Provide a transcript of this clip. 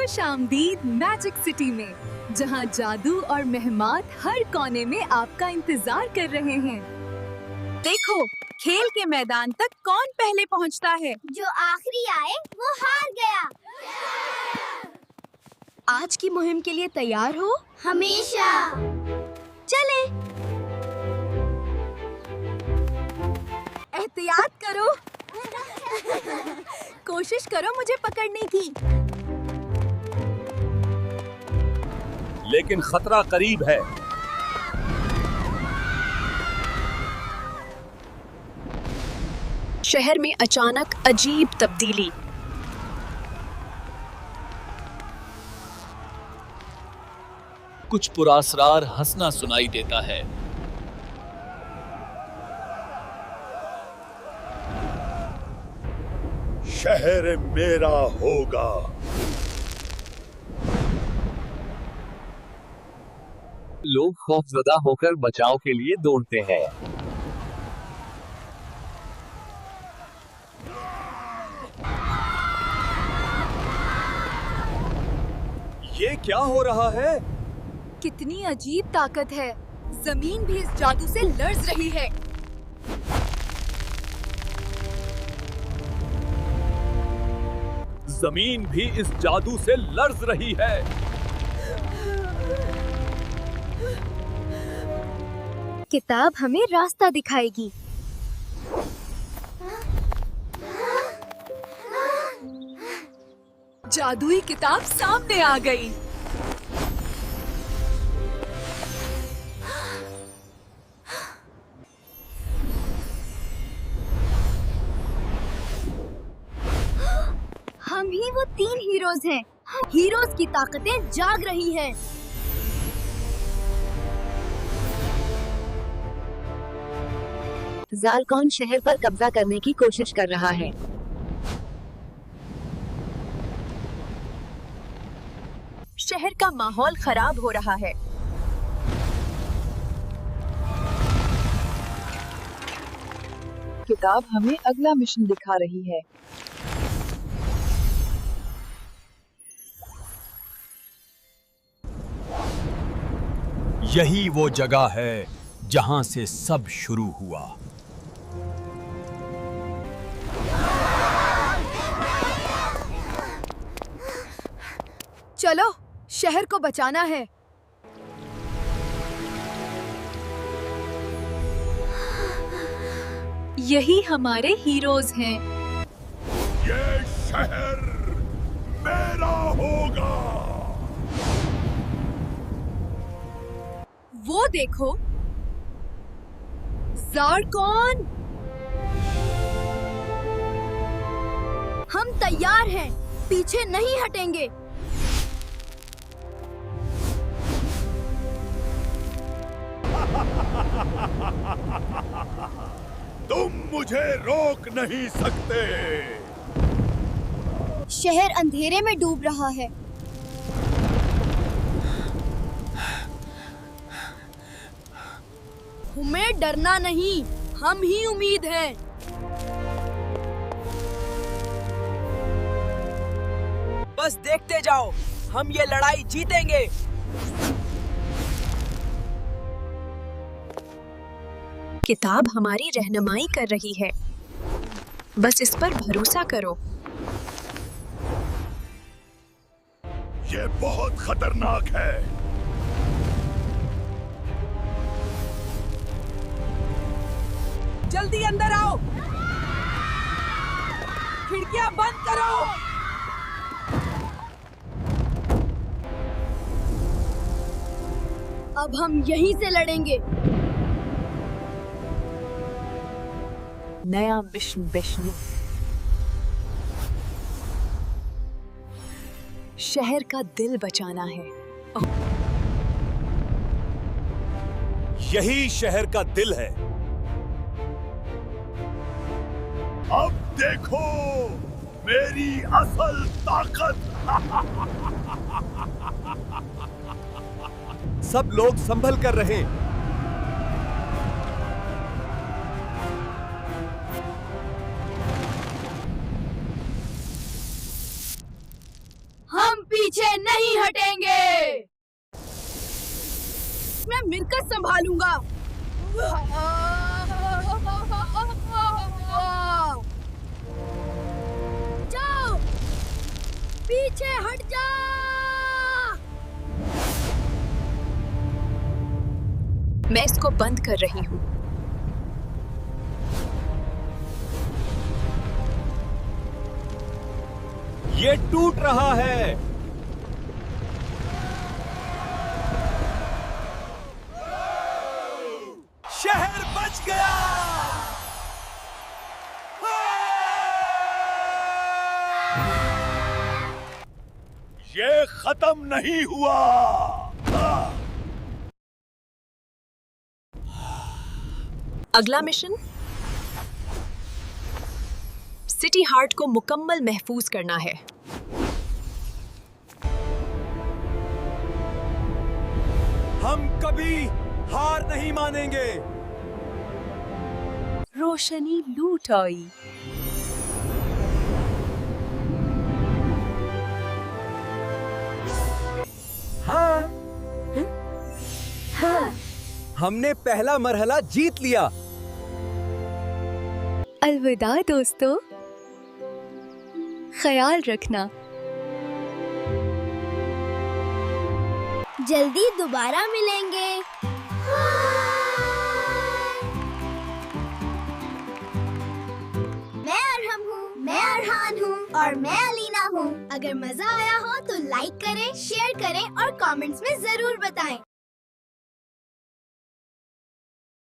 खुशामदीद magic city में, जहां जादू और मेहमान हर कोने में आपका इंतजार कर रहे हैं। देखो, खेल के मैदान तक कौन पहले पहुंचता है। जो आखिरी आए वो हार गया। आज की मुहिम के लिए तैयार हो? हमेशा। चले। एहतियात करो। कोशिश करो मुझे पकड़ने की। लेकिन खतरा करीब है। शहर में अचानक अजीब तब्दीली। कुछ पुरासरार हंसना सुनाई देता है। शहर मेरा होगा। लोग खौफजदा होकर बचाव के लिए दौड़ते हैं। ये क्या हो रहा है? कितनी अजीब ताकत है। जमीन भी इस जादू से लर्ज रही है। जमीन भी इस जादू से लर्ज रही है। किताब हमें रास्ता दिखाएगी। जादुई किताब सामने आ गई। हम ही वो 3 हीरोज हैं। हीरोज की ताकतें जाग रही हैं। ज़ालकौन शहर पर कब्जा करने की कोशिश कर रहा है। शहर का माहौल खराब हो रहा है। किताब हमें अगला मिशन दिखा रही है। यही वो जगह है जहां से सब शुरू हुआ। चलो, शहर को बचाना है। यही हमारे हीरोज हैं। ये शहर मेरा होगा। वो देखो, ज़ालकौन। हम तैयार हैं, पीछे नहीं हटेंगे। तुम मुझे रोक नहीं सकते। शहर अंधेरे में डूब रहा है। हमें डरना नहीं, हम ही उम्मीद हैं। बस देखते जाओ, हम ये लड़ाई जीतेंगे। किताब हमारी रहनुमाई कर रही है। बस इस पर भरोसा करो। ये बहुत खतरनाक है। जल्दी अंदर आओ। खिड़कियां बंद करो। अब हम यहीं से लड़ेंगे। नया मिशन विष्णु। शहर का दिल बचाना है। यही शहर का दिल है। अब देखो मेरी असल ताकत। सब लोग संभल कर रहें। हम पीछे नहीं हटेंगे। मैं मिलकर संभालूंगा। जाओ, पीछे हट जा। मैं इसको बंद कर रही हूँ। ये टूट रहा है। शहर बच गया। ये खत्म नहीं हुआ। अगला मिशन सिटी हार्ट को मुकम्मल महफूज करना है। हम कभी हार नहीं मानेंगे। रोशनी लूट आई। हमने पहला मरहला जीत लिया। अलविदा दोस्तों, ख्याल रखना। जल्दी दोबारा मिलेंगे। मैं अरहम हूँ, मैं अरहान हूँ और मैं अलीना हूँ। अगर मजा आया हो तो लाइक करें, शेयर करें और कमेंट्स में जरूर बताएं।